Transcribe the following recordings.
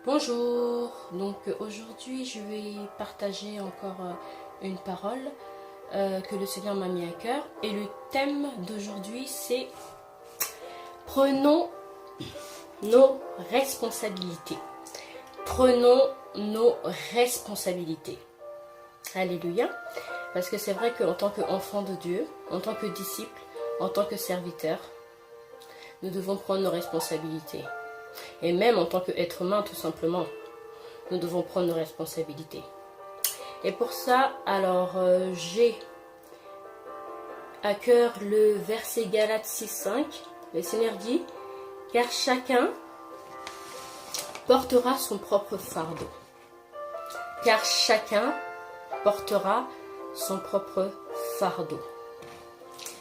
Bonjour, donc aujourd'hui je vais partager encore une parole que le Seigneur m'a mis à cœur et le thème d'aujourd'hui c'est prenons nos responsabilités. Prenons nos responsabilités. Alléluia, parce que c'est vrai qu'en tant qu'enfant de Dieu, en tant que disciple, en tant que serviteur, nous devons prendre nos responsabilités. Et même en tant qu'être humain, tout simplement, nous devons prendre nos responsabilités. Et pour ça, alors, j'ai à cœur le verset Galates 6,5. Le Seigneur dit, car chacun portera son propre fardeau. Car chacun portera son propre fardeau.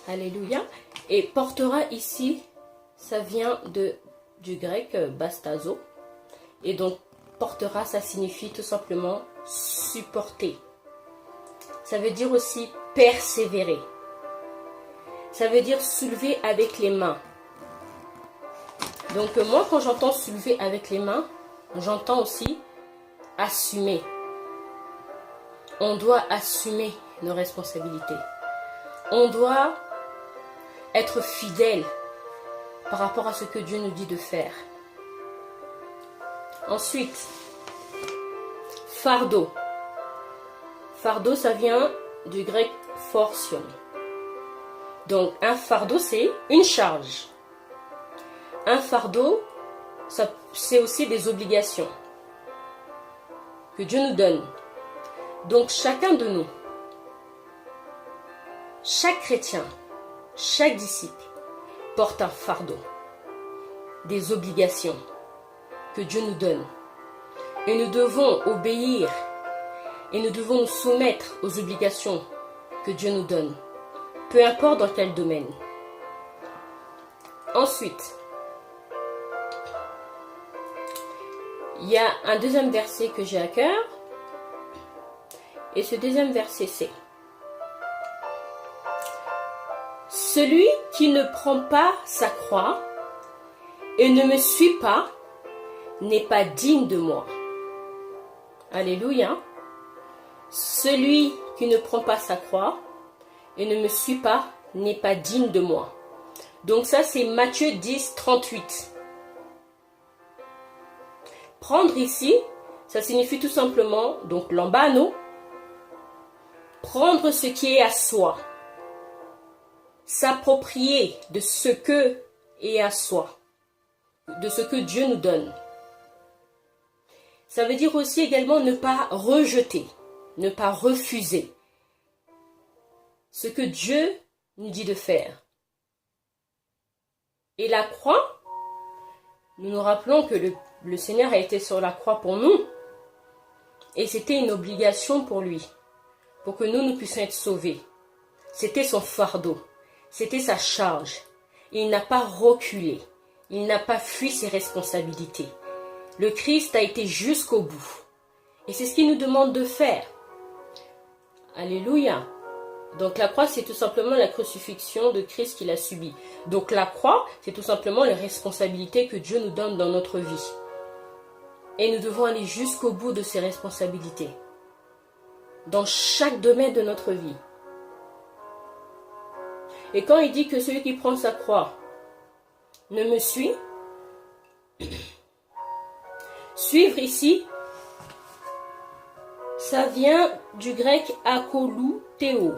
Alléluia. Et portera ici, ça vient du grec bastazo. Et donc, portera, ça signifie tout simplement supporter. Ça veut dire aussi persévérer. Ça veut dire soulever avec les mains. Donc, moi, quand j'entends soulever avec les mains, j'entends aussi assumer. On doit assumer nos responsabilités. On doit être fidèle par rapport à ce que Dieu nous dit de faire. Ensuite, fardeau. Fardeau, ça vient du grec fortion. Donc, un fardeau, c'est une charge. Un fardeau, c'est aussi des obligations que Dieu nous donne. Donc, chacun de nous, chaque chrétien, chaque disciple, porte un fardeau, des obligations que Dieu nous donne. Et nous devons obéir et nous devons nous soumettre aux obligations que Dieu nous donne, peu importe dans quel domaine. Ensuite, il y a un deuxième verset que j'ai à cœur. Et ce deuxième verset, c'est celui qui ne prend pas sa croix et ne me suit pas n'est pas digne de moi. Alléluia. Celui qui ne prend pas sa croix et ne me suit pas n'est pas digne de moi. Donc ça, c'est Matthieu 10, 38. Prendre ici, ça signifie tout simplement, donc lambano, prendre ce qui est à soi. S'approprier de ce que est à soi, de ce que Dieu nous donne. Ça veut dire aussi également ne pas rejeter, ne pas refuser ce que Dieu nous dit de faire. Et la croix, nous nous rappelons que le Seigneur a été sur la croix pour nous et c'était une obligation pour lui, pour que nous puissions être sauvés. C'était son fardeau. C'était sa charge. Il n'a pas reculé. Il n'a pas fui ses responsabilités. Le Christ a été jusqu'au bout. Et c'est ce qu'il nous demande de faire. Alléluia. Donc la croix, c'est tout simplement la crucifixion de Christ qu'il a subie. Donc la croix, c'est tout simplement les responsabilités que Dieu nous donne dans notre vie. Et nous devons aller jusqu'au bout de ces responsabilités. Dans chaque domaine de notre vie. Et quand il dit que celui qui prend sa croix ne me suit, suivre ici, ça vient du grec akoloutéo.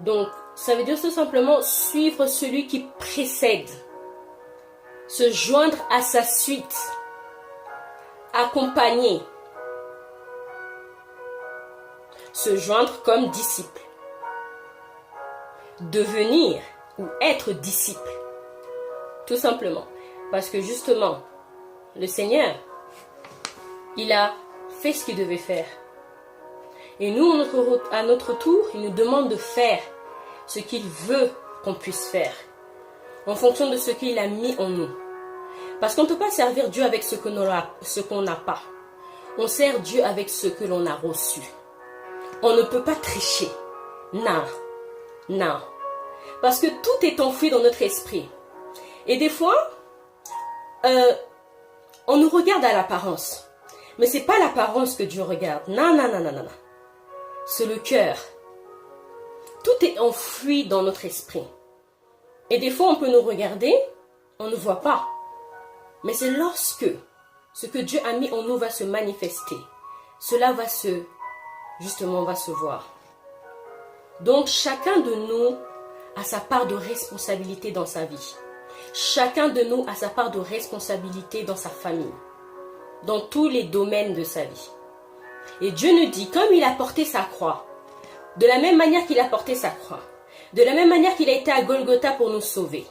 Donc, ça veut dire tout simplement suivre celui qui précède, se joindre à sa suite, accompagner, se joindre comme disciple. Devenir ou être disciple. Tout simplement. Parce que justement, le Seigneur, il a fait ce qu'il devait faire. Et nous, à notre tour, il nous demande de faire ce qu'il veut qu'on puisse faire. En fonction de ce qu'il a mis en nous. Parce qu'on ne peut pas servir Dieu avec ce qu'on n'a pas. On sert Dieu avec ce que l'on a reçu. On ne peut pas tricher. Non. Non. Parce que tout est enfoui dans notre esprit. Et des fois, On nous regarde à l'apparence. Mais ce n'est pas l'apparence que Dieu regarde. Non, non, non, non, non. C'est le cœur. Tout est enfoui dans notre esprit. Et des fois, on peut nous regarder, on ne voit pas. Mais c'est lorsque ce que Dieu a mis en nous va se manifester. Cela va se voir. Donc, chacun de nous a sa part de responsabilité dans sa vie. Chacun de nous a sa part de responsabilité dans sa famille. Dans tous les domaines de sa vie. Et Dieu nous dit, comme il a porté sa croix, de la même manière qu'il a porté sa croix, de la même manière qu'il a été à Golgotha pour nous sauver,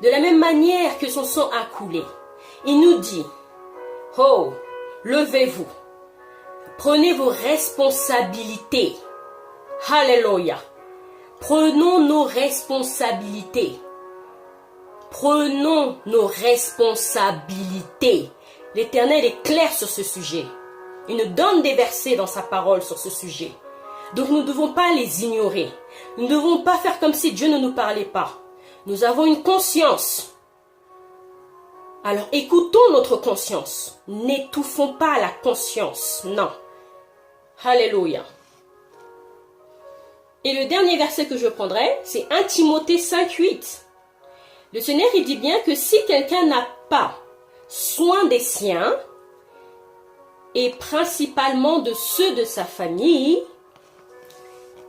de la même manière que son sang a coulé, il nous dit, oh, levez-vous, prenez vos responsabilités. Alléluia. Prenons nos responsabilités. Prenons nos responsabilités. L'Éternel est clair sur ce sujet. Il nous donne des versets dans sa parole sur ce sujet. Donc nous ne devons pas les ignorer. Nous ne devons pas faire comme si Dieu ne nous parlait pas. Nous avons une conscience. Alors écoutons notre conscience. N'étouffons pas la conscience. Non. Alléluia. Et le dernier verset que je prendrai, c'est 1 Timothée 5:8. Le Seigneur, il dit bien que si quelqu'un n'a pas soin des siens, et principalement de ceux de sa famille,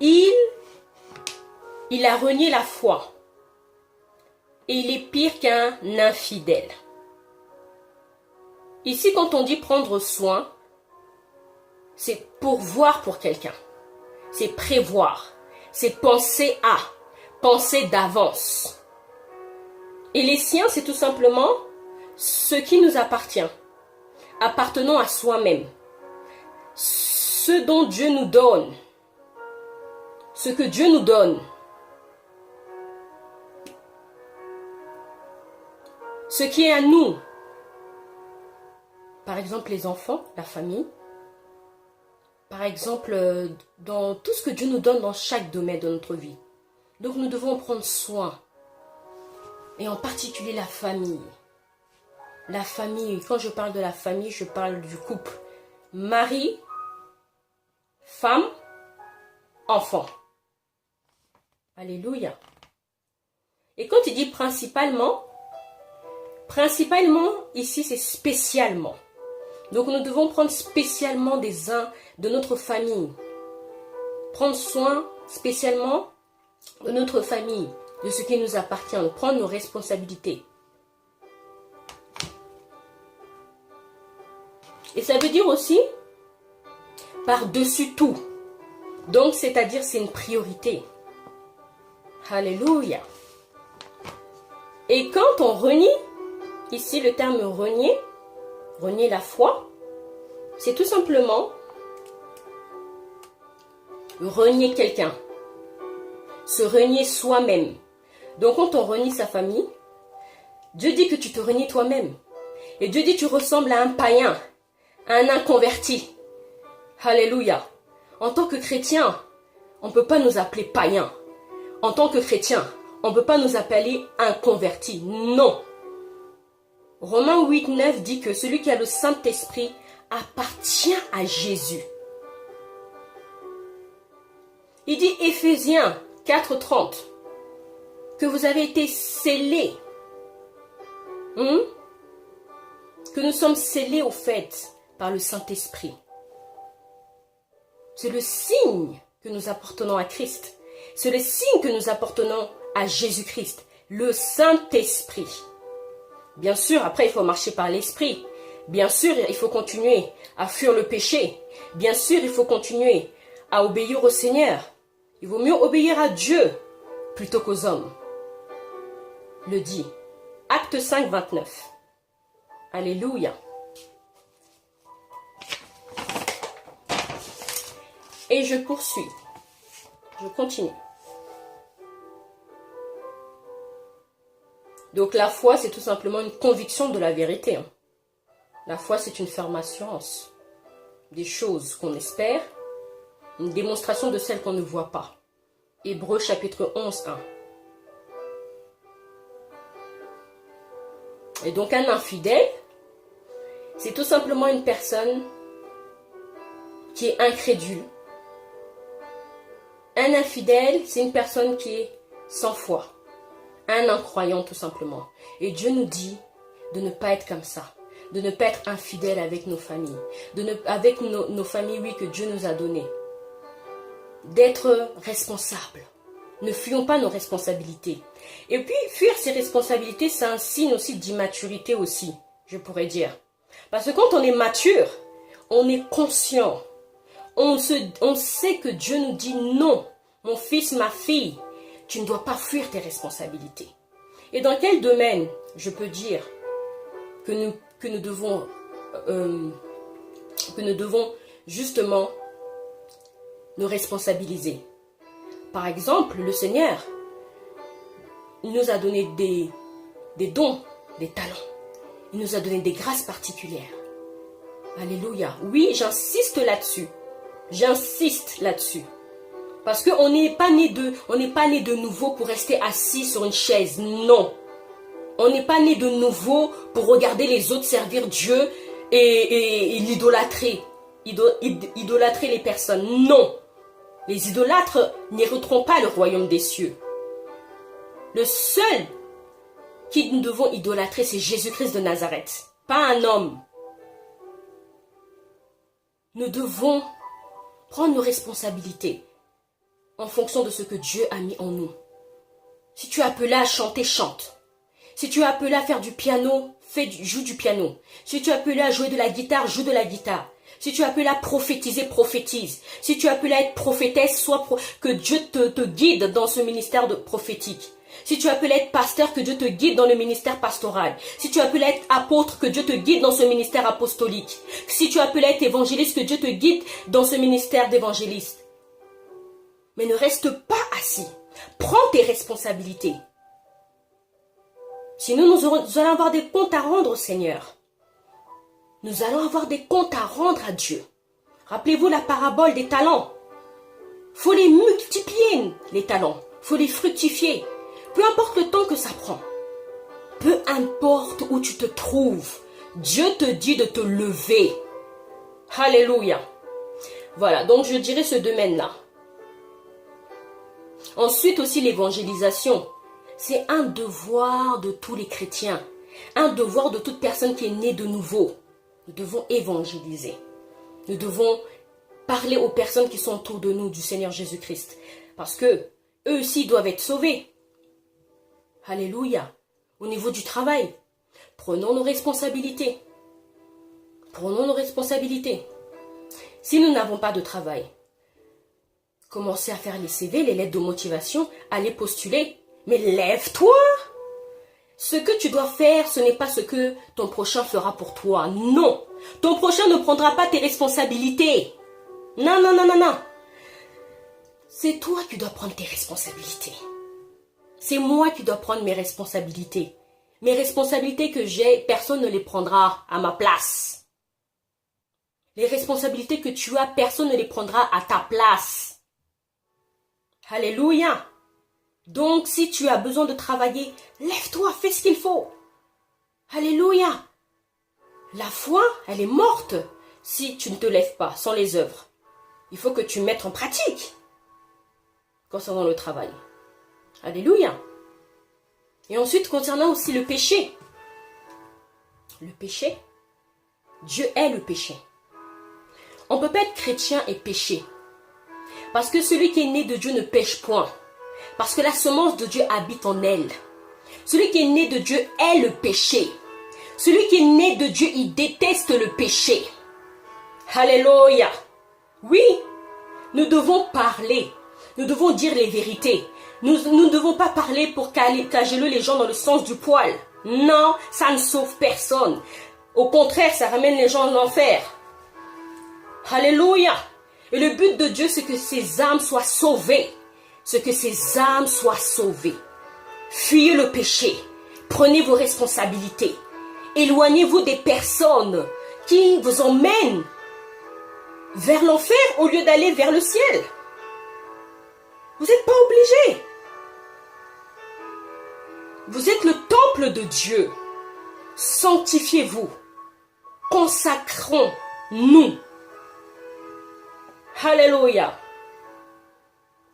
il a renié la foi. Et il est pire qu'un infidèle. Ici, quand on dit prendre soin, c'est pourvoir pour quelqu'un. C'est prévoir. C'est penser à. Penser d'avance. Et les siens, c'est tout simplement ce qui nous appartient. Appartenant à soi-même. Ce dont Dieu nous donne. Ce que Dieu nous donne. Ce qui est à nous. Par exemple, les enfants, la famille. Par exemple, dans tout ce que Dieu nous donne dans chaque domaine de notre vie. Donc nous devons prendre soin. Et en particulier la famille. La famille, quand je parle de la famille, je parle du couple. Mari, femme, enfant. Alléluia. Et quand il dit principalement ici c'est spécialement. Donc nous devons prendre spécialement des uns de notre famille. Prendre soin spécialement de notre famille, de ce qui nous appartient, prendre nos responsabilités. Et ça veut dire aussi par-dessus tout. Donc, c'est-à-dire, c'est une priorité. Alléluia. Et quand on renie, ici le terme renier la foi, c'est tout simplement renier quelqu'un. Se renier soi-même. Donc, quand on renie sa famille, Dieu dit que tu te renies toi-même. Et Dieu dit que tu ressembles à un païen. Un inconverti. Alléluia. En tant que chrétien, on ne peut pas nous appeler païens. En tant que chrétien, on ne peut pas nous appeler inconvertis. Non. Romains 8:9 dit que celui qui a le Saint-Esprit appartient à Jésus. Il dit Éphésiens 4:30 que vous avez été scellés. Que nous sommes scellés au fait par le Saint-Esprit. C'est le signe que nous appartenons à Christ. C'est le signe que nous appartenons à Jésus-Christ, le Saint-Esprit. Bien sûr, après, il faut marcher par l'Esprit. Bien sûr, il faut continuer à fuir le péché. Bien sûr, il faut continuer à obéir au Seigneur. Il vaut mieux obéir à Dieu plutôt qu'aux hommes. Le dit. Acte 5:29. Alléluia. Et je poursuis. Je continue. Donc la foi, c'est tout simplement une conviction de la vérité. La foi, c'est une ferme assurance des choses qu'on espère, une démonstration de celles qu'on ne voit pas. Hébreux chapitre 11:1. Et donc un infidèle, C'est tout simplement une personne qui est incrédule. Un infidèle, c'est une personne qui est sans foi. Un incroyant tout simplement. Et Dieu nous dit de ne pas être comme ça. De ne pas être infidèle avec nos familles. Avec nos familles, oui, que Dieu nous a données. D'être responsable. Ne fuyons pas nos responsabilités. Et puis, fuir ses responsabilités, c'est un signe aussi d'immaturité aussi, je pourrais dire. Parce que quand on est mature, on est conscient. On sait que Dieu nous dit non, mon fils, ma fille, tu ne dois pas fuir tes responsabilités. Et dans quel domaine je peux dire que nous devons justement nous responsabiliser? Par exemple, le Seigneur nous a donné des dons, des talents. Il nous a donné des grâces particulières. Alléluia. Oui, j'insiste là-dessus. J'insiste là-dessus. Parce qu'on n'est pas né de nouveau pour rester assis sur une chaise. Non. On n'est pas né de nouveau pour regarder les autres servir Dieu et l'idolâtrer. Idolâtrer les personnes. Non. Les idolâtres n'hériteront pas le royaume des cieux. Le seul qui nous devons idolâtrer, c'est Jésus-Christ de Nazareth. Pas un homme. Nous devons prendre nos responsabilités en fonction de ce que Dieu a mis en nous. Si tu es appelé à chanter, chante. Si tu es appelé à faire du piano, joue du piano. Si tu es appelé à jouer de la guitare, joue de la guitare. Si tu es appelé à prophétiser, prophétise. Si tu es appelé à être prophétesse, que Dieu te guide dans ce ministère prophétique. Si tu es appelé à être pasteur, que Dieu te guide dans le ministère pastoral. Si tu es appelé à être apôtre, que Dieu te guide dans ce ministère apostolique. Si tu es appelé à être évangéliste, que Dieu te guide dans ce ministère d'évangéliste. Mais ne reste pas assis. Prends tes responsabilités. Sinon, nous allons avoir des comptes à rendre au Seigneur. Nous allons avoir des comptes à rendre à Dieu. Rappelez-vous la parabole des talents. Il faut les multiplier, les talents. Il faut les fructifier. Peu importe le temps que ça prend. Peu importe où tu te trouves. Dieu te dit de te lever. Alléluia. Voilà, donc je dirais ce domaine-là. Ensuite aussi l'évangélisation. C'est un devoir de tous les chrétiens. Un devoir de toute personne qui est née de nouveau. Nous devons évangéliser. Nous devons parler aux personnes qui sont autour de nous du Seigneur Jésus-Christ. Parce que eux aussi doivent être sauvés. Alléluia. Au niveau du travail, prenons nos responsabilités. Prenons nos responsabilités. Si nous n'avons pas de travail, commencez à faire les CV, les lettres de motivation, allez postuler. Mais lève-toi. Ce que tu dois faire, ce n'est pas ce que ton prochain fera pour toi. Non. Ton prochain ne prendra pas tes responsabilités. Non, non, non, non, non. C'est toi qui dois prendre tes responsabilités. C'est moi qui dois prendre mes responsabilités. Mes responsabilités que j'ai, personne ne les prendra à ma place. Les responsabilités que tu as, personne ne les prendra à ta place. Alléluia. Donc, si tu as besoin de travailler, lève-toi, fais ce qu'il faut. Alléluia. La foi, elle est morte si tu ne te lèves pas sans les œuvres. Il faut que tu mettes en pratique concernant le travail. Alléluia. Et ensuite, concernant aussi le péché. Le péché, Dieu est le péché. On ne peut pas être chrétien et pécher. Parce que celui qui est né de Dieu ne pêche point. Parce que la semence de Dieu habite en elle. Celui qui est né de Dieu est le péché. Celui qui est né de Dieu, il déteste le péché. Alléluia. Oui, nous devons parler. Nous devons dire les vérités. Nous ne devons pas parler pour cajoler les gens dans le sens du poil. Non, ça ne sauve personne. Au contraire, ça ramène les gens en enfer. Alléluia. Et le but de Dieu, c'est que ces âmes soient sauvées. C'est que ces âmes soient sauvées. Fuyez le péché. Prenez vos responsabilités. Éloignez-vous des personnes qui vous emmènent vers l'enfer au lieu d'aller vers le ciel. Vous n'êtes pas obligés. Vous êtes le temple de Dieu. Sanctifiez-vous. consacrons-nous. Alléluia.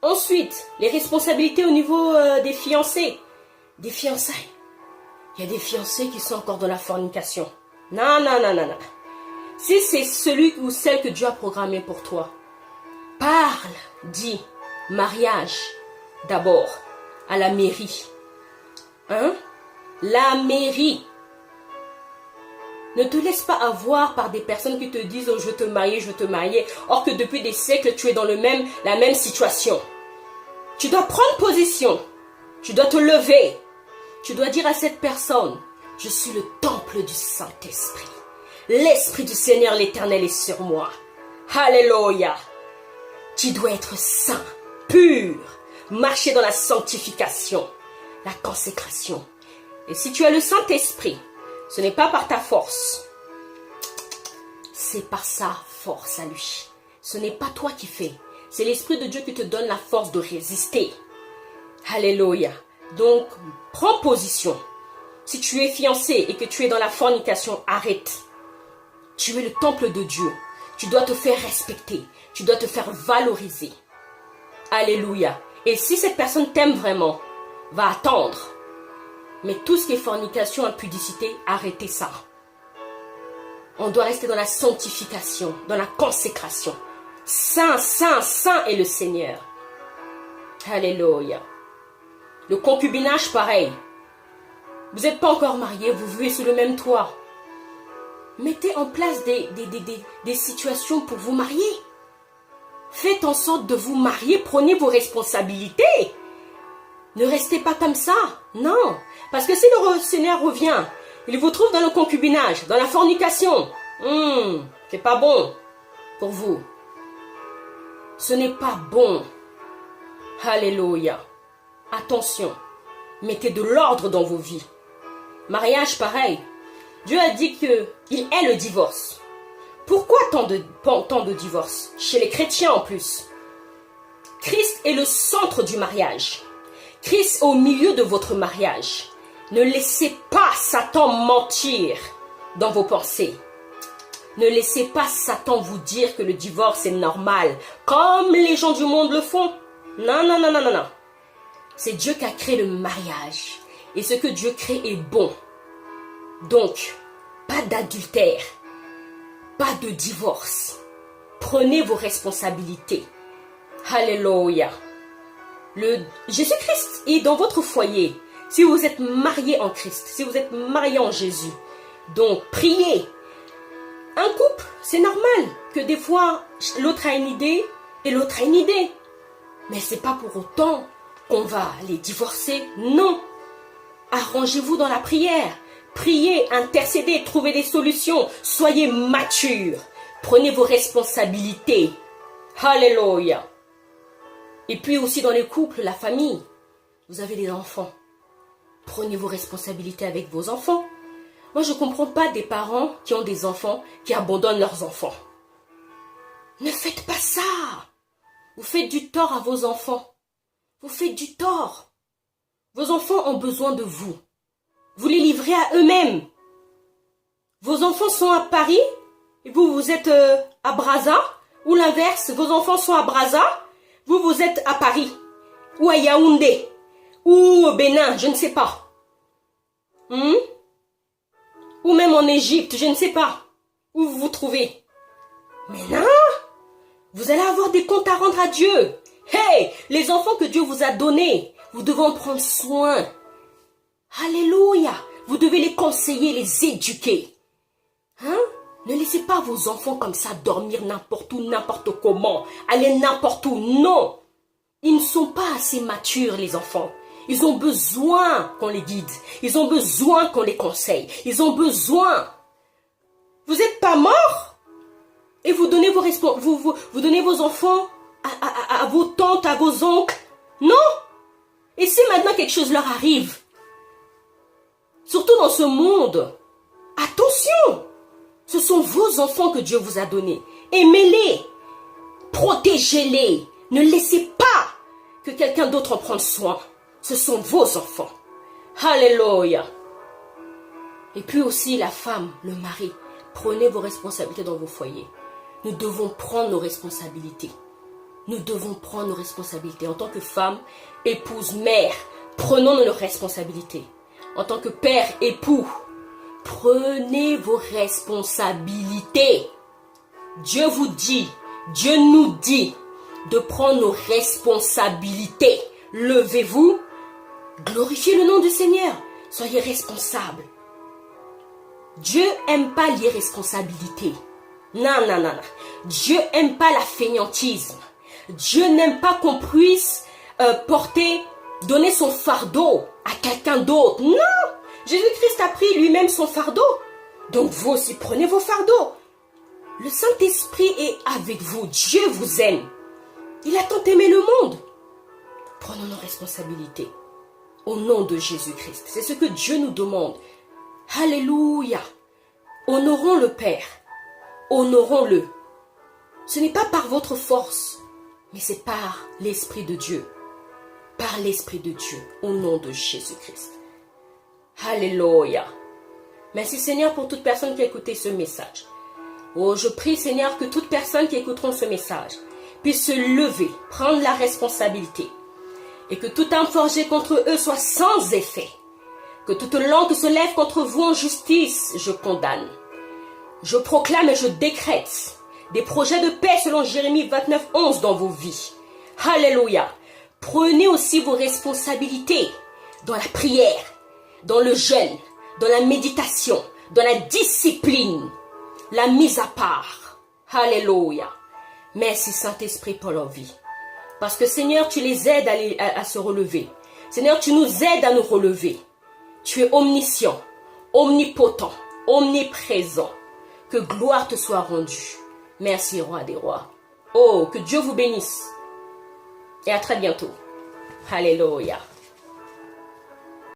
Ensuite, les responsabilités au niveau des fiancés, des fiançailles. Il y a des fiancés qui sont encore dans la fornication. Non, non, non, non, non. Si c'est celui ou celle que Dieu a programmé pour toi, parle, dis, mariage, d'abord, à la mairie. Hein? La mairie. Ne te laisse pas avoir par des personnes qui te disent « Oh, je veux te marier », or que depuis des siècles, tu es dans la même situation. Tu dois prendre position. Tu dois te lever. Tu dois dire à cette personne « Je suis le temple du Saint-Esprit. L'Esprit du Seigneur l'Éternel est sur moi. Alléluia. Tu dois être saint, pur, marcher dans la sanctification, la consécration. Et si tu as le Saint-Esprit, ce n'est pas par ta force. C'est par sa force à lui. Ce n'est pas toi qui fais. C'est l'Esprit de Dieu qui te donne la force de résister. Alléluia. Donc, prends position. Si tu es fiancé et que tu es dans la fornication, arrête. Tu es le temple de Dieu. Tu dois te faire respecter. Tu dois te faire valoriser. Alléluia. Et si cette personne t'aime vraiment, va attendre. Mais tout ce qui est fornication, impudicité, arrêtez ça. On doit rester dans la sanctification, dans la consécration. Saint, saint, saint est le Seigneur. Alléluia. Le concubinage, pareil. Vous n'êtes pas encore mariés, vous vivez sous le même toit. Mettez en place des situations pour vous marier. Faites en sorte de vous marier, prenez vos responsabilités. Ne restez pas comme ça, non. Parce que si le Seigneur revient, il vous trouve dans le concubinage, dans la fornication. C'est pas bon pour vous. Ce n'est pas bon. Alléluia. Attention, mettez de l'ordre dans vos vies. Mariage, pareil. Dieu a dit qu'il est le divorce. Pourquoi tant de divorces? Chez les chrétiens en plus. Christ est le centre du mariage. Christ est au milieu de votre mariage. Ne laissez pas Satan mentir dans vos pensées. Ne laissez pas Satan vous dire que le divorce est normal, comme les gens du monde le font. Non, non, non, non, non, non. C'est Dieu qui a créé le mariage. Et ce que Dieu crée est bon. Donc, pas d'adultère, pas de divorce. Prenez vos responsabilités. Alléluia. Jésus-Christ est dans votre foyer. Si vous êtes marié en Christ, si vous êtes marié en Jésus. Donc, priez. Un couple, c'est normal que des fois, l'autre a une idée et l'autre a une idée. Mais c'est pas pour autant qu'on va les divorcer. Non. Arrangez-vous dans la prière. Priez, intercédez, trouvez des solutions. Soyez matures. Prenez vos responsabilités. Alléluia. Et puis aussi dans les couples, la famille. Vous avez des enfants. Prenez vos responsabilités avec vos enfants. Moi, je ne comprends pas des parents qui ont des enfants qui abandonnent leurs enfants. Ne faites pas ça. Vous faites du tort à vos enfants. Vous faites du tort. Vos enfants ont besoin de vous. Vous les livrez à eux-mêmes. Vos enfants sont à Paris et vous êtes à Brazza. Ou l'inverse, vos enfants sont à Brazza, vous êtes à Paris. Ou à Yaoundé. Ou au Bénin, je ne sais pas. Ou même en Égypte, je ne sais pas. Où vous vous trouvez. Mais non, vous allez avoir des comptes à rendre à Dieu. Hey, les enfants que Dieu vous a donnés, vous devez en prendre soin. Alléluia. Vous devez les conseiller, les éduquer. Ne laissez pas vos enfants comme ça dormir n'importe où, n'importe comment. Aller n'importe où. Non. Ils ne sont pas assez matures, les enfants. Ils ont besoin qu'on les guide. Ils ont besoin qu'on les conseille. Ils ont besoin. Vous n'êtes pas morts et vous donnez vous donnez vos enfants à vos tantes, à vos oncles. Non. Et si maintenant quelque chose leur arrive, surtout dans ce monde, attention. Ce sont vos enfants que Dieu vous a donnés. Aimez-les. Protégez-les. Ne laissez pas que quelqu'un d'autre en prenne soin. Ce sont vos enfants. Alléluia. Et puis aussi la femme, le mari. Prenez vos responsabilités dans vos foyers. Nous devons prendre nos responsabilités. Nous devons prendre nos responsabilités. En tant que femme, épouse, mère, prenons nos responsabilités. En tant que père, époux, prenez vos responsabilités. Dieu vous dit, Dieu nous dit de prendre nos responsabilités. Levez-vous, glorifiez le nom du Seigneur. Soyez responsables. Dieu n'aime pas l'irresponsabilité. Non, non, non, non. Dieu n'aime pas la fainéantisme. Dieu n'aime pas qu'on puisse donner son fardeau à quelqu'un d'autre. Non! Jésus-Christ a pris lui-même son fardeau. Donc vous aussi, prenez vos fardeaux. Le Saint-Esprit est avec vous. Dieu vous aime. Il a tant aimé le monde. Prenons nos responsabilités. Au nom de Jésus-Christ. C'est ce que Dieu nous demande. Alléluia. Honorons le Père. Honorons-le. Ce n'est pas par votre force, mais c'est par l'Esprit de Dieu. Par l'Esprit de Dieu. Au nom de Jésus-Christ. Alléluia. Merci Seigneur pour toute personne qui a écouté ce message. Oh, je prie Seigneur que toute personne qui écouteront ce message puisse se lever, prendre la responsabilité. Et que toute âme forgée contre eux soit sans effet. Que toute langue se lève contre vous en justice, je condamne. Je proclame et je décrète des projets de paix selon Jérémie 29:11 dans vos vies. Alléluia. Prenez aussi vos responsabilités dans la prière, dans le jeûne, dans la méditation, dans la discipline, la mise à part. Alléluia. Merci Saint-Esprit pour leur vie. Parce que Seigneur, tu les aides à se relever. Seigneur, tu nous aides à nous relever. Tu es omniscient, omnipotent, omniprésent. Que gloire te soit rendue. Merci, Roi des rois. Oh, que Dieu vous bénisse. Et à très bientôt. Alléluia.